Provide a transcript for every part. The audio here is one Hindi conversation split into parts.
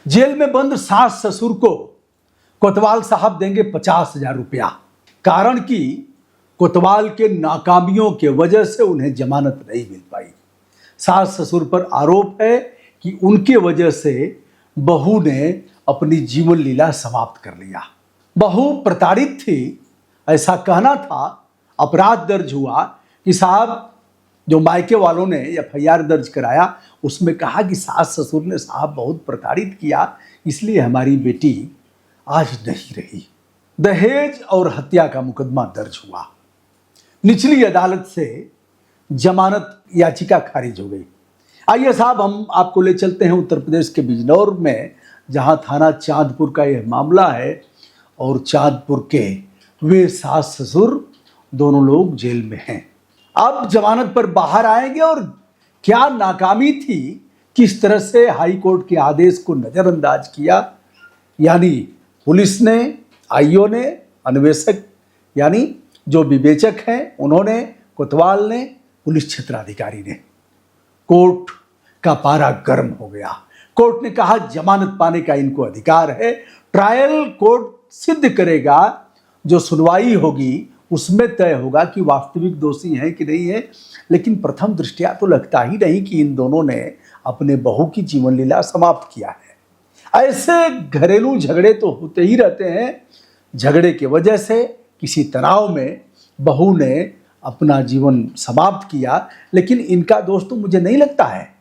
जेल में बंद सास ससुर को कोतवाल साहब देंगे 50,000 रुपया। कारण कि कोतवाल के नाकामियों के वजह से उन्हें जमानत नहीं मिल पाई। सास ससुर पर आरोप है कि उनके वजह से बहू ने अपनी जीवन लीला समाप्त कर लिया। बहू प्रताड़ित थी, ऐसा कहना था। अपराध दर्ज हुआ कि साहब जो मायके वालों ने एफआईआर दर्ज कराया उसमें कहा कि सास ससुर ने साहब बहुत प्रताड़ित किया, इसलिए हमारी बेटी आज नहीं रही। दहेज और हत्या का मुकदमा दर्ज हुआ। निचली अदालत से जमानत याचिका खारिज हो गई। आइए साहब हम आपको ले चलते हैं उत्तर प्रदेश के बिजनौर में, जहां थाना चांदपुर का यह मामला है और चांदपुर के वे सास ससुर दोनों लोग जेल में हैं। अब जमानत पर बाहर आएंगे और क्या नाकामी थी, किस तरह से हाई कोर्ट के आदेश को नजरअंदाज किया, यानी पुलिस ने, आईओ ने, अन्वेषक यानी जो विवेचक हैं उन्होंने, कोतवाल ने, पुलिस क्षेत्राधिकारी ने। कोर्ट का पारा गर्म हो गया। कोर्ट ने कहा जमानत पाने का इनको अधिकार है। ट्रायल कोर्ट सिद्ध करेगा, जो सुनवाई होगी उसमें तय होगा कि वास्तविक दोषी हैं कि नहीं है। लेकिन प्रथम दृष्टया तो लगता ही नहीं कि इन दोनों ने अपने बहू की जीवन लीला समाप्त किया है। ऐसे घरेलू झगड़े तो होते ही रहते हैं। झगड़े की वजह से किसी तनाव में बहू ने अपना जीवन समाप्त किया, लेकिन इनका दोष तो मुझे नहीं लगता है।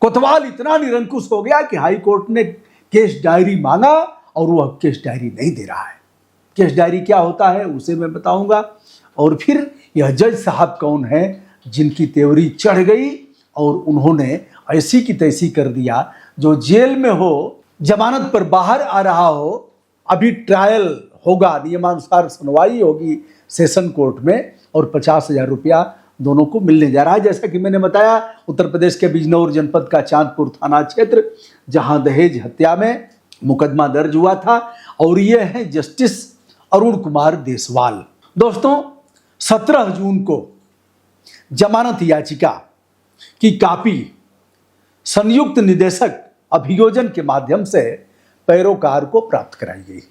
कोतवाल इतना निरंकुश हो गया कि हाई कोर्ट ने केस डायरी मांगा और वह केस डायरी नहीं दे रहा है। केस डायरी क्या होता है उसे मैं बताऊंगा। और फिर यह जज साहब कौन है जिनकी तेवरी चढ़ गई और उन्होंने ऐसी की तैसी कर दिया, जो जेल में हो, जमानत पर बाहर आ रहा हो, अभी ट्रायल होगा, नियमानुसार सुनवाई होगी सेशन कोर्ट में और 50,000 रुपया दोनों को मिलने जा रहा है। जैसा कि मैंने बताया, उत्तर प्रदेश के बिजनौर जनपद का चांदपुर थाना क्षेत्र, जहां दहेज हत्या में मुकदमा दर्ज हुआ था। और ये है जस्टिस अरुण कुमार देसवाल। दोस्तों, 17 जून को जमानत याचिका की कॉपी संयुक्त निदेशक अभियोजन के माध्यम से पैरोकार को प्राप्त कराई गई।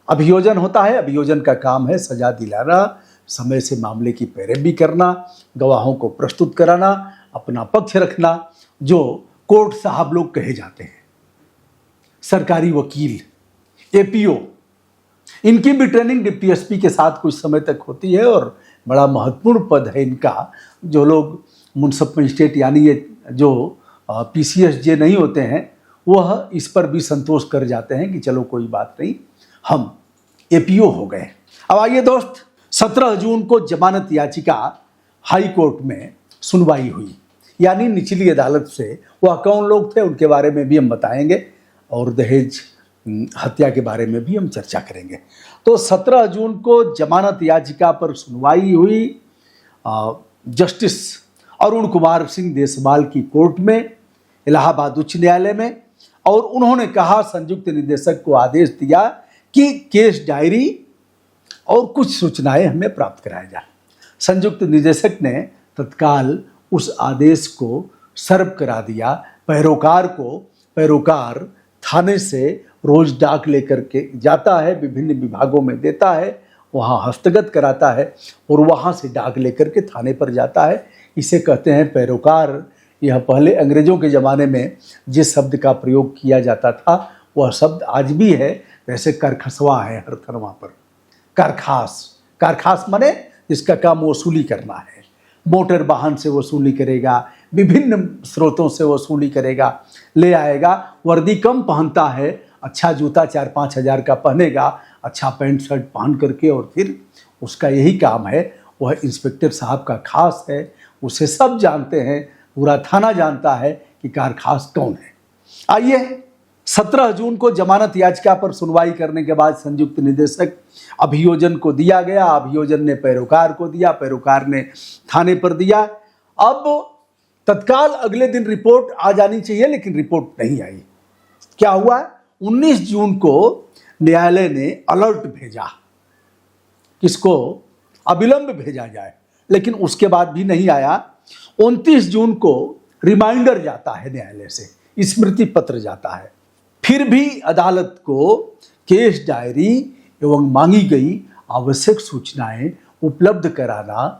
अभियोजन होता है, अभियोजन का काम है सजा दिलाना, समय से मामले की पैरवी करना, गवाहों को प्रस्तुत कराना, अपना पक्ष रखना, जो कोर्ट साहब लोग कहे जाते हैं। सरकारी वकील, एपीओ, इनकी भी ट्रेनिंग डिप्टी एसपी के साथ कुछ समय तक होती है और बड़ा महत्वपूर्ण पद है इनका। जो लोग मुंसिफ मजिस्ट्रेट यानी ये जो पीसीएस जे नहीं होते हैं, वह इस पर भी संतोष कर जाते हैं कि चलो कोई बात नहीं, हम एपीओ हो गए। अब आइए दोस्त, 17 जून को जमानत याचिका हाई कोर्ट में सुनवाई हुई, यानी निचली अदालत से। वह कौन लोग थे उनके बारे में भी हम बताएंगे और दहेज हत्या के बारे में भी हम चर्चा करेंगे। तो 17 जून को जमानत याचिका पर सुनवाई हुई जस्टिस अरुण कुमार सिंह देसवाल की कोर्ट में, इलाहाबाद उच्च न्यायालय में। और उन्होंने कहा, संयुक्त निदेशक को आदेश दिया कि केस डायरी और कुछ सूचनाएं हमें प्राप्त कराया जाए। संयुक्त निदेशक ने तत्काल उस आदेश को सर्व करा दिया पैरोकार को। पैरोकार थाने से रोज डाक लेकर के जाता है, विभिन्न विभागों में देता है, वहाँ हस्तगत कराता है और वहाँ से डाक लेकर के थाने पर जाता है। इसे कहते हैं पैरोकार। यह पहले अंग्रेजों के ज़माने में जिस शब्द का प्रयोग किया जाता था वह शब्द आज भी है। जैसे करखसवा है हर थनवा पर, कारखास, कारखास माने जिसका काम वसूली करना है। मोटर वाहन से वसूली करेगा, विभिन्न स्रोतों से वसूली करेगा, ले आएगा। वर्दी कम पहनता है, अच्छा जूता 4-5 हज़ार का पहनेगा, अच्छा पैंट शर्ट पहन करके, और फिर उसका यही काम है। वह इंस्पेक्टर साहब का खास है, उसे सब जानते हैं, पूरा थाना जानता है कि कारखास कौन है। आइए, 17 जून को जमानत याचिका पर सुनवाई करने के बाद संयुक्त निदेशक अभियोजन को दिया गया, अभियोजन ने पैरोकार को दिया, पैरोकार ने थाने पर दिया। अब तत्काल अगले दिन रिपोर्ट आ जानी चाहिए, लेकिन रिपोर्ट नहीं आई। क्या हुआ? 19 जून को न्यायालय ने अलर्ट भेजा, किसको? अविलंब भेजा जाए, लेकिन उसके बाद भी नहीं आया। 29 जून को रिमाइंडर जाता है न्यायालय से, स्मृति पत्र जाता है। फिर भी अदालत को केस डायरी एवं मांगी गई आवश्यक सूचनाएं उपलब्ध कराना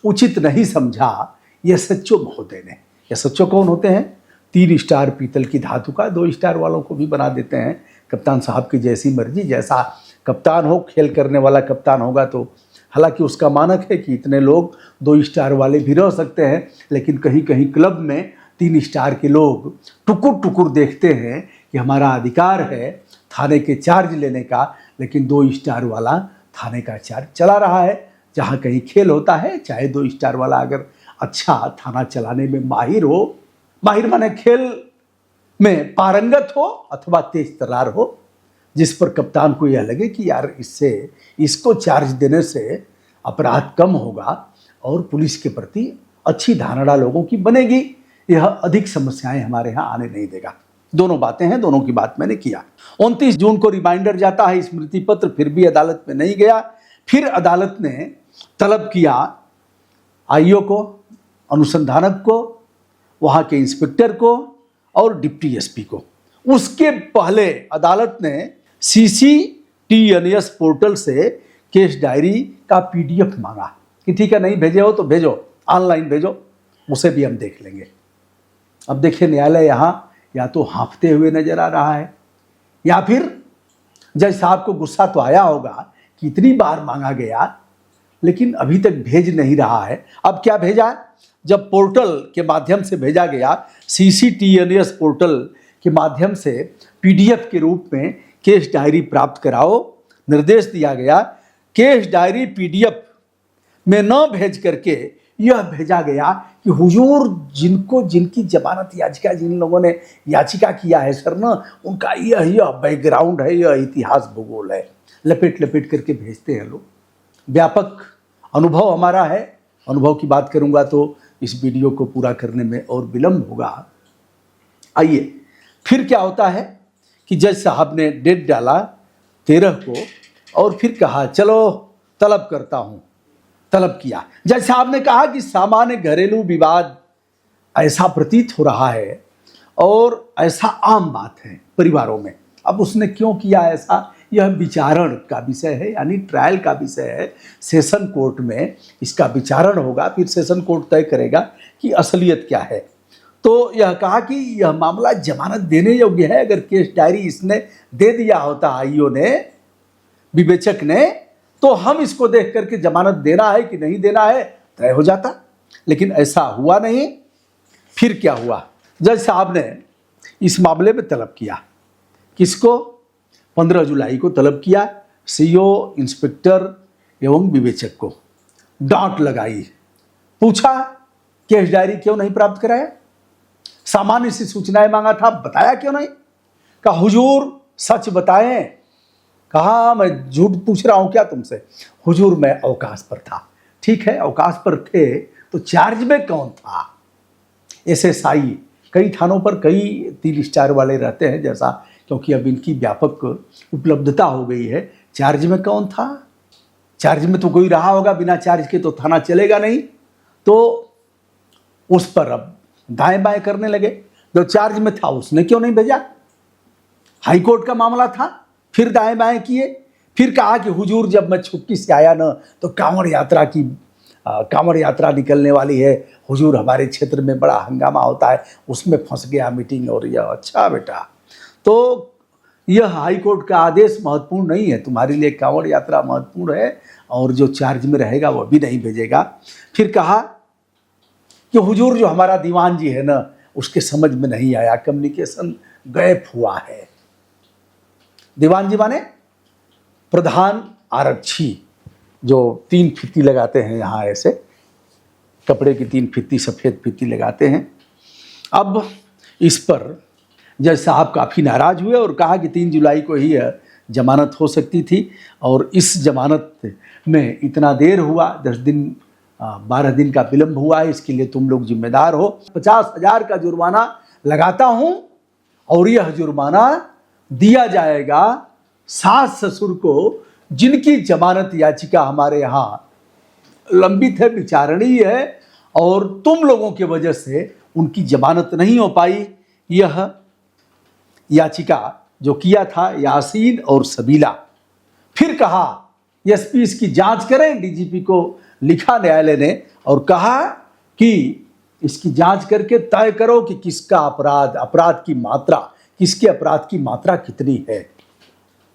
उचित नहीं समझा एसएचओ महोदय ने। एसएचओ कौन होते हैं? 3 स्टार पीतल की धातु का, 2 स्टार वालों को भी बना देते हैं। कप्तान साहब की जैसी मर्जी, जैसा कप्तान हो, खेल करने वाला कप्तान होगा तो हालांकि उसका मानक है कि इतने लोग 2 स्टार वाले भी रह सकते हैं, लेकिन कहीं कहीं क्लब में 3 स्टार के लोग टुकुर टुकुर देखते हैं कि हमारा अधिकार है थाने के चार्ज लेने का, लेकिन 2 स्टार वाला थाने का चार्ज चला रहा है। जहाँ कहीं खेल होता है, चाहे 2 स्टार वाला अगर अच्छा थाना चलाने में माहिर हो, माहिर माने खेल में पारंगत हो अथवा तेज तर्रार हो, जिस पर कप्तान को यह लगे कि यार इसको चार्ज देने से अपराध कम होगा और पुलिस के प्रति अच्छी धारणा लोगों की बनेगी, यह अधिक समस्याएं हमारे यहाँ आने नहीं देगा। दोनों बातें हैं, दोनों की बात मैंने किया। 29 जून को रिमाइंडर जाता है स्मृति पत्र, फिर भी अदालत में नहीं गया। फिर अदालत ने तलब किया आईओ को, अनुसंधानक को, वहाँ के इंस्पेक्टर को और डिप्टी एसपी को। उसके पहले अदालत ने CCTNS पोर्टल से केस डायरी का PDF मांगा कि ठीक है, नहीं भेजे हो तो भेजो, ऑनलाइन भेजो, उसे भी हम देख लेंगे। अब देखिए, न्यायालय यहाँ या तो हाँफते हुए नजर आ रहा है या फिर जज साहब को गुस्सा तो आया होगा कि इतनी बार मांगा गया लेकिन अभी तक भेज नहीं रहा है। अब क्या भेजा? जब पोर्टल के माध्यम से भेजा गया, CCTNS पोर्टल के माध्यम से PDF के रूप में केस डायरी प्राप्त कराओ, निर्देश दिया गया। केस डायरी PDF में न भेज करके यह भेजा गया कि हुजूर, जिनकी जमानत याचिका, जिन लोगों ने याचिका किया है सर ना, उनका यह बैकग्राउंड है, यह इतिहास भूगोल है, लपेट लपेट करके भेजते हैं लोग। व्यापक अनुभव हमारा है, अनुभव की बात करूंगा तो इस वीडियो को पूरा करने में और विलंब होगा। आइए, फिर क्या होता है कि जज साहब ने डेट डाला 13 को और फिर कहा चलो तलब करता हूं। तलब किया। जज साहब ने कहा कि सामान्य घरेलू विवाद ऐसा प्रतीत हो रहा है और ऐसा आम बात है परिवारों में। अब उसने क्यों किया ऐसा, यह विचारण का विषय है, यानी ट्रायल का विषय है। सेशन कोर्ट में इसका विचारण होगा, फिर सेशन कोर्ट तय करेगा कि असलियत क्या है। तो यह कहा कि यह मामला जमानत देने योग्य है। अगर केस डायरी इसने दे दिया होता आईओ ने, विवेचक ने, तो हम इसको देख करके जमानत देना है कि नहीं देना है तय हो जाता, लेकिन ऐसा हुआ नहीं। फिर क्या हुआ? जज साहब ने इस मामले में तलब किया। किसको? 15 जुलाई को तलब किया सीओ, इंस्पेक्टर एवं विवेचक को। डांट लगाई, पूछा केस डायरी क्यों नहीं प्राप्त कराया? सामान्य सी सूचनाएं मांगा था, बताया क्यों नहीं? कहा हुजूर सच बताएं। कहा मैं झूठ पूछ रहा हूं क्या तुमसे? हुजूर मैं अवकाश पर था। ठीक है, अवकाश पर थे तो चार्ज में कौन था? SSI, कई थानों पर कई 3 स्टार वाले रहते हैं जैसा, क्योंकि अब इनकी व्यापक उपलब्धता हो गई है। चार्ज में कौन था? चार्ज में तो कोई रहा होगा, बिना चार्ज के तो थाना चलेगा नहीं। तो उस पर अब दाएं बाएं करने लगे। जो चार्ज में था उसने क्यों नहीं भेजा? हाईकोर्ट का मामला था, फिर दाएं बाएं किए। फिर कहा कि हुजूर जब मैं छुट्टी से आया ना तो कांवड़ यात्रा निकलने वाली है, हुजूर हमारे क्षेत्र में बड़ा हंगामा होता है, उसमें फंस गया मीटिंग। और यह अच्छा बेटा, तो यह हाईकोर्ट का आदेश महत्वपूर्ण नहीं है, तुम्हारे लिए कांवड़ यात्रा महत्वपूर्ण है और जो चार्ज में रहेगा वह भी नहीं भेजेगा। फिर कहा कि हुजूर जो हमारा दीवान जी है ना, उसके समझ में नहीं आया, कम्युनिकेशन गैप हुआ है। दीवान जी माने प्रधान आरक्षी, जो 3 फीती लगाते हैं यहाँ, ऐसे कपड़े की 3 फीती, सफ़ेद फीती लगाते हैं। अब इस पर जज साहब काफ़ी नाराज़ हुए और कहा कि 3 जुलाई को ही जमानत हो सकती थी और इस जमानत में इतना देर हुआ, 10 दिन 12 दिन का विलम्ब हुआ है, इसके लिए तुम लोग जिम्मेदार हो। 50,000 का जुर्माना लगाता हूँ और यह जुर्माना दिया जाएगा सास ससुर को, जिनकी जमानत याचिका हमारे यहाँ लंबित है, विचारणीय है और तुम लोगों की वजह से उनकी जमानत नहीं हो पाई। याचिका जो किया था यासीन और सबीला, फिर कहा एसपी इसकी जांच करें, डीजीपी को लिखा न्यायालय ने और कहा कि इसकी जांच करके तय करो कि किसका अपराध की मात्रा, किसके अपराध की मात्रा कितनी है,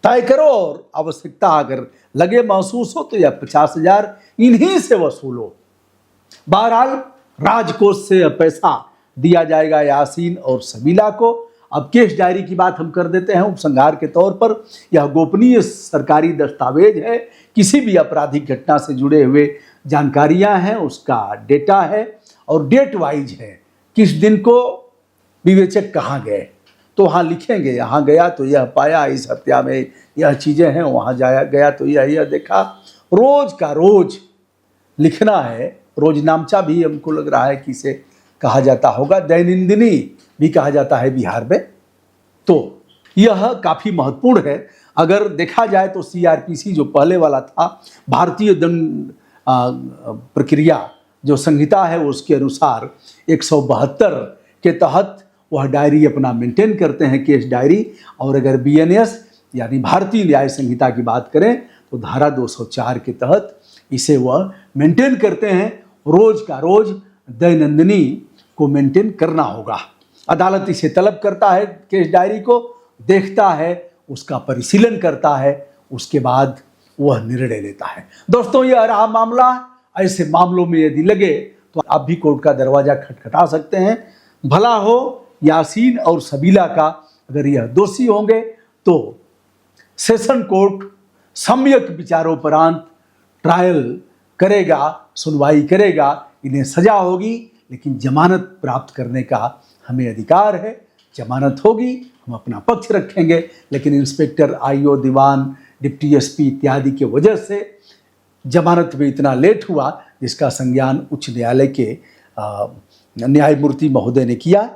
तय करो और आवश्यकता अगर लगे महसूस हो तो यह 50,000 इन्हीं से वसूलो। बहरहाल राजकोष से पैसा दिया जाएगा यासीन और सबीला को। अब केस डायरी की बात हम कर देते हैं उपसंहार के तौर पर। यह गोपनीय सरकारी दस्तावेज है, किसी भी आपराधिक घटना से जुड़े हुए जानकारियां हैं, उसका डेटा है और डेट वाइज है, किस दिन को विवेचक कहाँ गए तो वहाँ लिखेंगे, यहाँ गया तो यह पाया, इस हत्या में यह चीज़ें हैं, वहाँ जाया गया तो यह देखा। रोज का रोज लिखना है। रोज नामचा भी हमको लग रहा है कि इसे कहा जाता होगा, दैनंदिनी भी कहा जाता है बिहार में। तो यह काफ़ी महत्वपूर्ण है। अगर देखा जाए तो सीआरपीसी जो पहले वाला था, भारतीय दंड प्रक्रिया जो संहिता है उसके अनुसार 172 के तहत वह डायरी अपना मेंटेन करते हैं, केस डायरी। और अगर बीएनएस यानी भारतीय न्याय संहिता की बात करें तो धारा 204 के तहत इसे वह मेंटेन करते हैं। रोज का रोज दैनंदिनी को मेंटेन करना होगा। अदालत इसे तलब करता है, केस डायरी को देखता है, उसका परिशीलन करता है, उसके बाद वह निर्णय लेता है। दोस्तों, यह रहा मामला। ऐसे मामलों में यदि लगे तो आप भी कोर्ट का दरवाजा खटखटा सकते हैं। भला हो यासीन और सबीला का, अगर यह दोषी होंगे तो सेशन कोर्ट सम्यक विचारोपरांत ट्रायल करेगा, सुनवाई करेगा, इन्हें सजा होगी। लेकिन जमानत प्राप्त करने का हमें अधिकार है। जमानत होगी, हम अपना पक्ष रखेंगे। लेकिन इंस्पेक्टर, आईओ, दीवान, डिप्टी एसपी इत्यादि के वजह से जमानत में इतना लेट हुआ, जिसका संज्ञान उच्च न्यायालय के न्यायमूर्ति महोदय ने किया,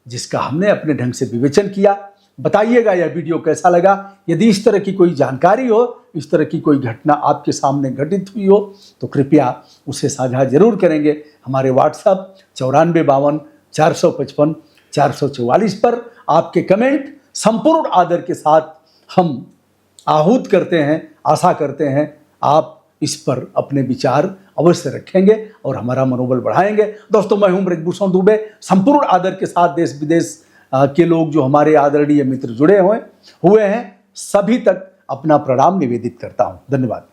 जिसका हमने अपने ढंग से विवेचन किया। बताइएगा यह वीडियो कैसा लगा। यदि इस तरह की कोई जानकारी हो, इस तरह की कोई घटना आपके सामने घटित हुई हो तो कृपया उसे साझा जरूर करेंगे। हमारे व्हाट्सएप 94 52 455 444 पर आपके कमेंट संपूर्ण आदर के साथ हम आहूत करते हैं। आशा करते हैं आप इस पर अपने विचार अवश्य रखेंगे और हमारा मनोबल बढ़ाएंगे। दोस्तों, मैं हूं ब्रजभूषण दुबे। संपूर्ण आदर के साथ देश विदेश के लोग जो हमारे आदरणीय मित्र जुड़े हुए हैं, सभी तक अपना प्रणाम निवेदित करता हूं। धन्यवाद।